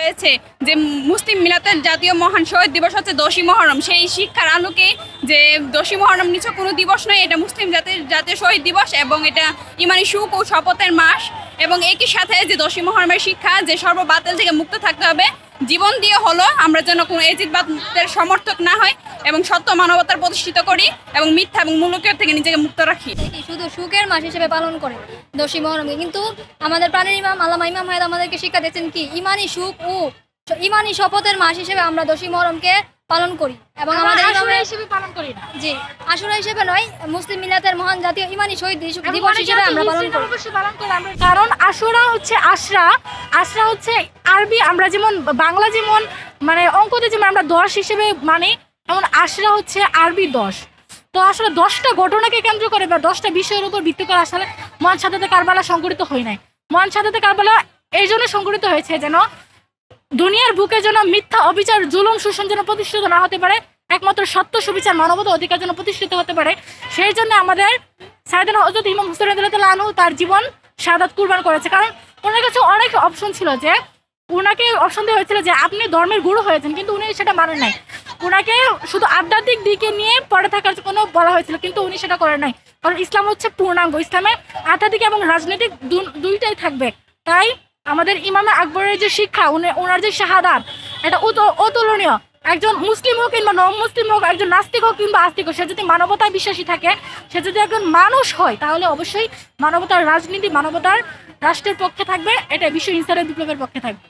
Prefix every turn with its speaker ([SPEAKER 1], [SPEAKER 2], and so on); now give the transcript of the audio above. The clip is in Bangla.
[SPEAKER 1] পেয়েছে যে মুসলিম মিলাতের জাতীয় মহান শহীদ দিবস হচ্ছে 10ই মহরম। সেই শিক্ষার আলোকে যে 10ই মহরম নিছক কোনো দিবস নয়, এটা মুসলিম জাতির জাতীয় শহীদ দিবস এবং এটা ইমানি সুখ ও শপথের মাস। এবং একই সাথে যে 10ই মহরমের শিক্ষা যে সর্ববাতিল থেকে মুক্ত থাকতে হবে, জীবন দিয়ে হলো আমরা যেন কোনো এজিদবাদের সমর্থক না হয় এবং সত্য মানবতার প্রতিষ্ঠিত করি এবং মিথ্যা এবং মূলকের থেকে নিজেকে মুক্ত রাখি।
[SPEAKER 2] শুধু সুখের মাস হিসেবে পালন করে 10ই মহরমকে, কিন্তু আমাদের প্রাণের ইমাম আল্লামা ইমাম হায়াত আমাদেরকে শিক্ষা দিয়েছেন কি ইমানি সুখ ও ইমানি শপথের মাস হিসেবে আমরা 10ই মহরমকে পালন করি। এবং আমাদের
[SPEAKER 3] আশুরা হিসেবে পালন করি না।
[SPEAKER 2] জি, আশুরা হিসেবে নয়, মুসলিম মিলাতের মহান জাতীয় ইমানি শহীদ দিবস হিসেবে আমরা পালন করি।
[SPEAKER 3] অবশ্যই পালন করি আমরা, কারণ আশুরা হচ্ছে আশরা, আশরা হচ্ছে আরবি, আমরা যেমন বাংলা যেমন মানে অঙ্কতে যেমন আমরা 10 হিসেবে মানি, যেমন আশরা হচ্ছে আরবি 10। তো আসলে 10টা ঘটনাকে কেন্দ্র করে বা 10টা বিষয়ের উপর ভিত্তি করে আসলে মহান শাহাদাতে কারবালা সংঘটিত হয় নাই। মহান শাহাদাতে কারবালা এই জন্য সংঘটিত হয়েছে যেন দুনিয়ার বুকে যেন মিথ্যা অবিচার জুলুম শোষণ যেন প্রতিষ্ঠিত না হতে পারে, একমাত্র সত্য সুবিচার মানবতা অধিকার যেন প্রতিষ্ঠিত হতে পারে। সেই জন্য আমাদের সাইয়েদনা হযরত ইমাম হুসাইন রাদিয়াল্লাহু আনহু তার জীবন শাহাদাত কুরবান করেছে। কারণ ওনার কাছে অনেক অপশন ছিল, যে ওনাকে অপশন দেওয়া হয়েছিল যে আপনি ধর্মের গুরু হয়েছেন, কিন্তু উনি সেটা মানেন নাই। ওনাকে শুধু আধ্যাত্মিক দিকে নিয়ে পড়ে থাকার কোনো বলা হয়েছিল, কিন্তু উনি সেটা করেন নাই। কারণ ইসলাম হচ্ছে পূর্ণাঙ্গ, ইসলামে আধ্যাত্মিক এবং রাজনৈতিক দুইটাই থাকবে। তাই আমাদের ইমামে আকবরের যে শিক্ষা, ওনার যে শাহাদাত, এটা অতুলনীয়। একজন মুসলিম হোক কিংবা নন মুসলিম হোক, একজন নাস্তিক হোক কিংবা আস্তিক হোক, সে যদি মানবতায় বিশ্বাসী থাকে, সে যদি একজন মানুষ হয়, তাহলে অবশ্যই মানবতার রাজনীতি, মানবতার রাষ্ট্রের পক্ষে থাকবে, এটা বিশ্ব ইনসানের বিপ্লবের পক্ষে থাকবে।